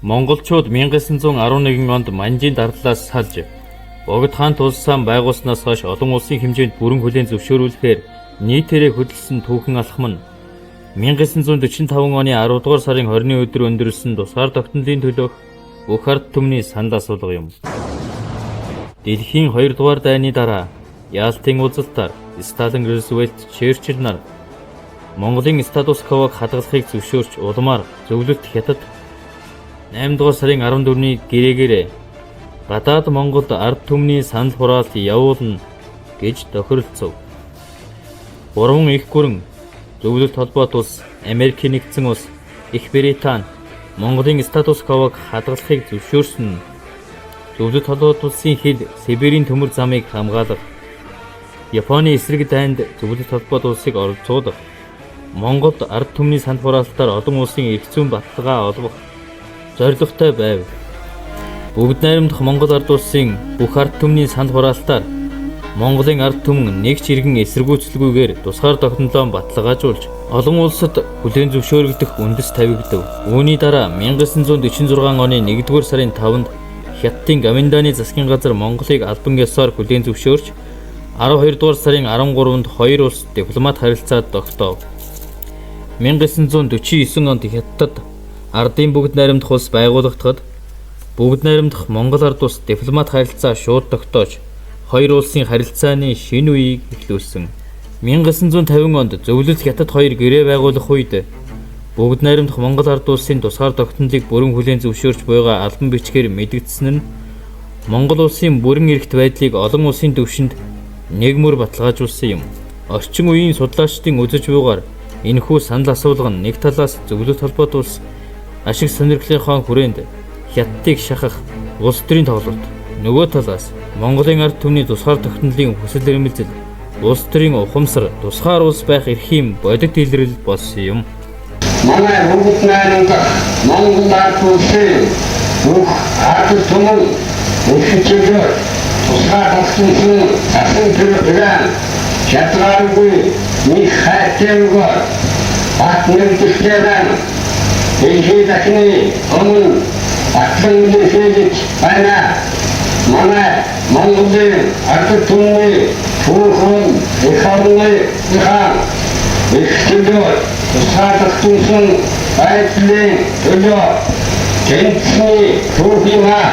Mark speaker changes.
Speaker 1: Монголчууд 1911 онд Манжийн дардлаас салж Богд хаан тулсаан байгуулснаас хойш олон улсын хэмжээнд бүрэн хүлээн зөвшөөрүүлэхээр нийтээрээ хөдөлсөн түүхэн алхам нь 1945 оны 10 дугаар сарын 20-ны өдөр өндөрлсөн тусгаар тогтнолын төлөөх бүх ард түмний санал асуулга юм. Дэлхийн 2 дугаар дайны дараа Ялтын уулзалтаар Сталин, Рузвельт, Черчилль нар Монголын статус квог хадгалахыг зөвшөөрч улмаар зөвлөлт хятад 8 дугаар сарын 14-ний гэрээгээр гадаад Монголд ард түмний санал хураалт явуулна гэж тохиролцов. 3 их гүрэн зөвлөлт холбоот улс, Америкийн нэгдсэн улс, Их Британи Монголын статус квог хадгалахыг зөвшөөрсөн. Зөвлөлт холбоот улсын хил Сибирийн төмөр замыг хамгаалах, Японы эсрэг дайнд зөвлөлт холбоот улсыг оролцуулах, Монголд ард түмний санал хураалтаар олон улсын эрх зүйн баталгаа олгох зорилготой байв. Бүгд найрамдах Монгол ард улсын бүх ард түмний санал хураалтаар Монголын ард түмэн нэг ч иргэн эсэргүүцэлгүйгээр тусгаар тогтнолоо баталгаажуулж олон улсад хүлээн зөвшөөрөгдөх үндэс тавигдав. Үүний дараа 1946 оны 1-р сарын 5-нд Хятадын Гоминданы засгийн газар Монголыг албан ёсоор хүлээн зөвшөөрч 12-р сарын 13-нд хоёр улс дипломат харилцаа тогтоов. 1949 онд Хятадд ардын бүгд найрамдах улс байгуулагдахад бүгд найрамдах Монгол ард улс дипломат харилцаа шууд тогтоож хоёр улсын харилцааны шинэ үеийг эхлүүлсэн. 1950 онд зөвлөлт Хятад хоёр гэрээ байгуулах үед бүгд найрамдах Монгол ард улсын тусгаар тогтнолыг бүрэн хүлээн зөвшөөрч буйгаа албан бичгээр мэдэгдсэн нь Монгол улсын бүрэн эрхт байдлыг олон улсын түвшинд нэг мөр баталгаажуулсан юм. Орчин үеийн судлаачдын үзэж буйгаар энэхүү санал асуулга нь нэг талаас зөвлөлт холбоот улс ашиг сонирхлынхаа хүрээнд Хятадыг шахах улс төрийн тоглолт, нөгөө талаас Монголын ард түмний тусгаар тогтнолын хүсэл эрмэлзэл, улс төрийн ухамсар, тусгаар улс байх эрхийн бодит илрэл болсон юм.
Speaker 2: Манай бүгд найрамдах Монгол ард улсын бүх ард түмэн өсөж тусгаар тогтнолын асан төлөвлөн шалтгаангүй нэг хайтайгаар бат нэгдэхлээр дэлхийд дахны өмнө батлан хэлж байна. Манай Монголын ард түмний түүхэн их орны эхлэлээр тусгаар тогтнолын байдлын төлөө тэнцний түүхиймээ